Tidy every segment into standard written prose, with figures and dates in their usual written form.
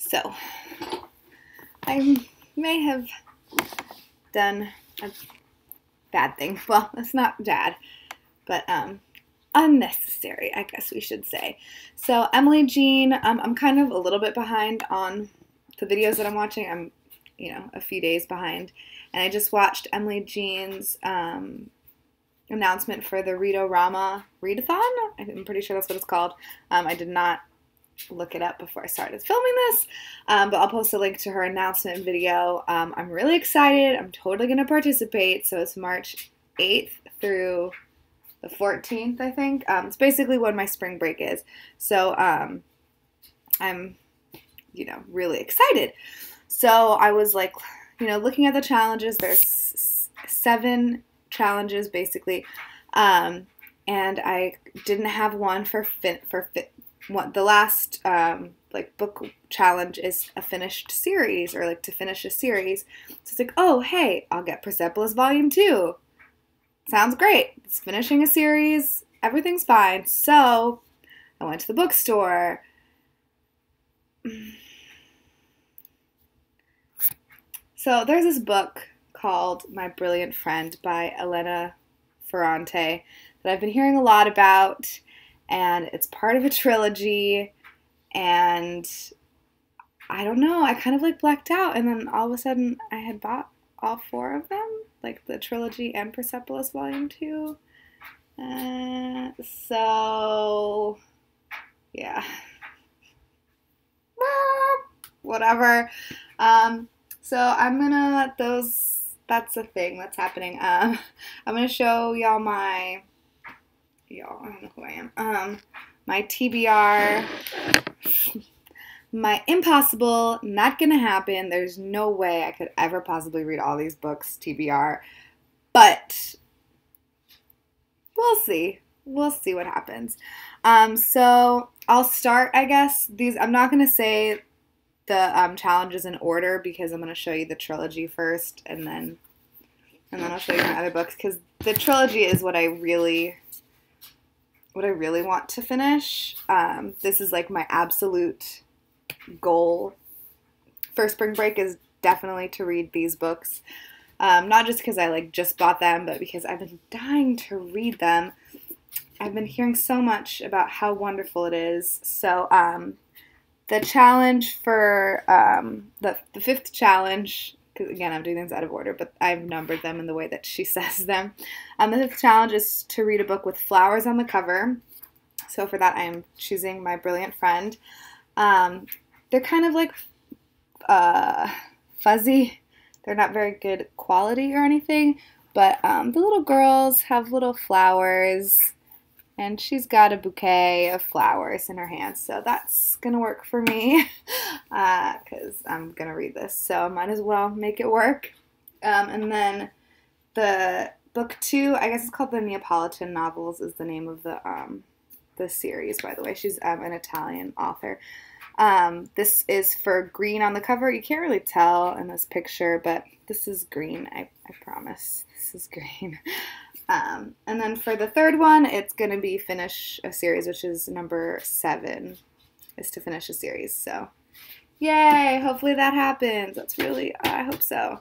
So, I may have done a bad thing. Well, it's not bad, but unnecessary, I guess we should say. So, Emily Jean, I'm kind of a little bit behind on the videos that I'm watching. I'm, a few days behind. And I just watched Emily Jean's announcement for the Read-O-Rama Readathon. I'm pretty sure that's what it's called. I did not look it up before I started filming this, but I'll post a link to her announcement video. I'm really excited. I'm totally going to participate. So it's March 8th through the 14th, I think. It's basically when my spring break is. So I'm, really excited. So I was like, looking at the challenges. There's 7 challenges basically, and I didn't have one for what the last book challenge is a finished series, or to finish a series. So it's like, oh hey, I'll get Persepolis Volume 2. Sounds great. It's finishing a series. Everything's fine. So I went to the bookstore. So there's this book called My Brilliant Friend by Elena Ferrante that I've been hearing a lot about, and it's part of a trilogy, and I don't know, I kind of blacked out, and then all of a sudden I had bought all 4 of them, the trilogy and Persepolis Volume 2. So yeah. Whatever. So I'm gonna, that's the thing that's happening. I'm gonna show y'all I don't know who I am. My TBR, my impossible, not gonna happen. There's no way I could ever possibly read all these books TBR, but we'll see. We'll see what happens. So I'll start, I guess, I'm not gonna say the challenges in order, because I'm going to show you the trilogy first, and then I'll show you my other books, because the trilogy is what I really want to finish. This is my absolute goal for spring break, is definitely to read these books. Not just because I just bought them, but because I've been dying to read them. I've been hearing so much about how wonderful it is. So, the challenge for the 5th challenge, because again, I'm doing things out of order, but I've numbered them in the way that she says them. The 5th challenge is to read a book with flowers on the cover. So for that, I am choosing My Brilliant Friend. They're kind of fuzzy. They're not very good quality or anything, but the little girls have little flowers, and she's got a bouquet of flowers in her hands, so that's going to work for me, because I'm going to read this, so I might as well make it work. And then the book 2, I guess it's called the Neapolitan Novels, is the name of the series, by the way. She's an Italian author. This is for green on the cover. You can't really tell in this picture, but this is green, I promise. This is green. And then for the 3rd one, it's going to be finish a series, which is number 7, is to finish a series. So, yay! Hopefully that happens. I hope so.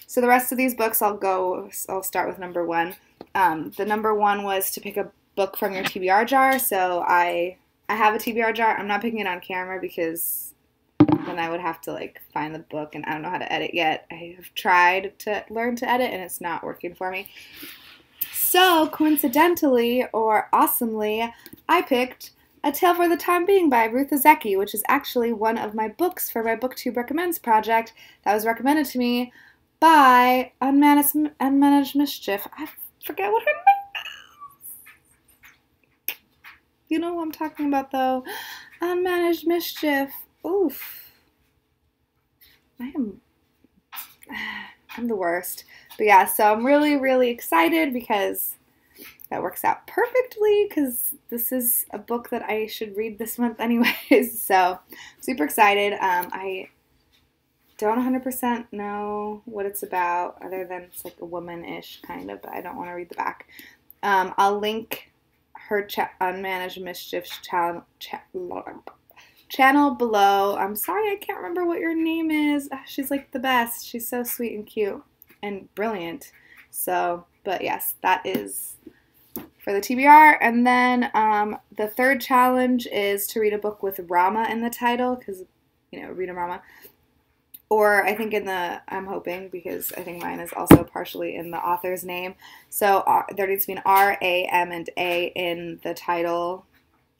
So the rest of these books, I'll start with number 1. The number 1 was to pick a book from your TBR jar. So I have a TBR jar. I'm not picking it on camera because then I would have to find the book, and I don't know how to edit yet. I have tried to learn to edit, and it's not working for me. So coincidentally, or awesomely, I picked A Tale for the Time Being by Ruth Ozeki, which is actually one of my books for my BookTube Recommends project that was recommended to me by Unmanaged Mischief. I forget what her name is. You know who I'm talking about, though. Unmanaged Mischief. Oof. I'm the worst. But yeah, so I'm really, really excited because that works out perfectly, because this is a book that I should read this month anyways. So super excited. I don't 100% know what it's about, other than it's a woman-ish kind of, but I don't want to read the back. I'll link her Unmanaged Mischief's channel below. I'm sorry I can't remember what your name is. She's like the best. She's so sweet and cute and brilliant. So, but yes, that is for the TBR. And then the third challenge is to read a book with Rama in the title, because, you know, Read-O-Rama. Or I think I'm hoping, because I think mine is also partially in the author's name. So there needs to be an R, A, M, and A in the title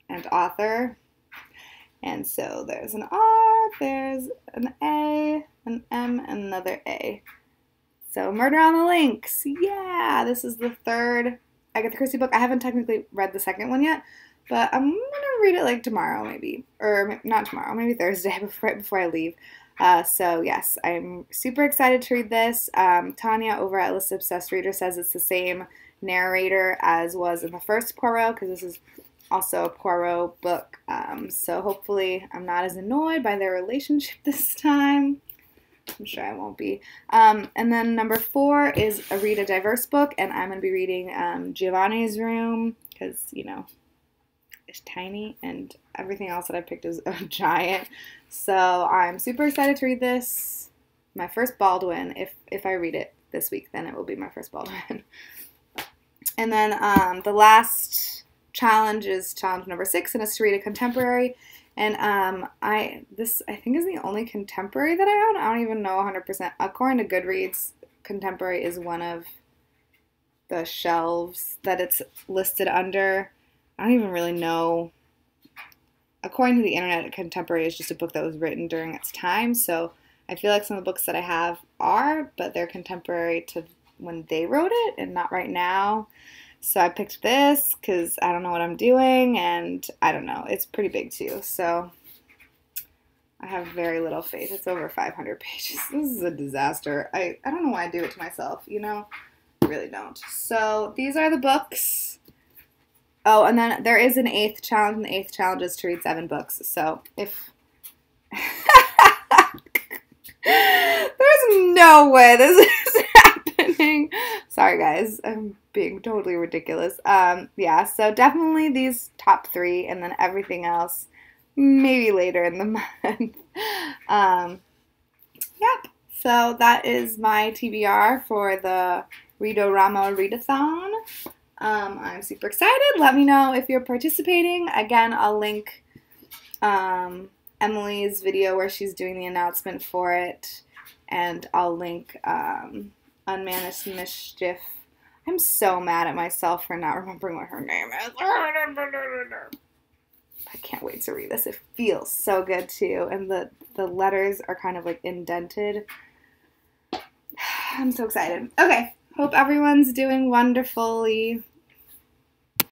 and author. And so there's an R, there's an A, an M, and another A. So Murder on the Links. Yeah, this is the third Agatha Christie book. I haven't technically read the second one yet, but I'm going to read it like tomorrow maybe. Or not tomorrow, maybe Thursday before I leave. So yes, I'm super excited to read this. Tanya over at List Obsessed Reader says it's the same narrator as was in the first Poirot, because this is also a Poirot book. So hopefully I'm not as annoyed by their relationship this time. I'm sure I won't be. And then number 4 is a Read a Diverse book, and I'm going to be reading Giovanni's Room, because, you know, it's tiny, and everything else that I picked is a giant. So I'm super excited to read this. My first Baldwin. If I read it this week, then it will be my first Baldwin. And then the last challenge is challenge number 6, and it's to read a contemporary. And this I think is the only contemporary that I own. I don't even know 100%. According to Goodreads, contemporary is one of the shelves that it's listed under. I don't even really know. According to the internet, contemporary is just a book that was written during its time. So I feel like some of the books that I have are, but they're contemporary to when they wrote it and not right now. So I picked this because I don't know what I'm doing, and I don't know. It's pretty big too, so I have very little faith. It's over 500 pages. This is a disaster. I don't know why I do it to myself, you know? I really don't. So these are the books. Oh, and then there is an 8th challenge, and the 8th challenge is to read 7 books. So if... There's no way this is happening. Sorry, guys. I'm being totally ridiculous. Yeah, so definitely these top 3, and then everything else maybe later in the month. Yep. So that is my TBR for the Read-O-Rama Readathon. I'm super excited. Let me know if you're participating. Again, I'll link Emily's video where she's doing the announcement for it, and I'll link Unmanaged Mischief. I'm so mad at myself for not remembering what her name is. I can't wait to read this. It feels so good too, and the letters are kind of like indented. I'm so excited. Okay, hope everyone's doing wonderfully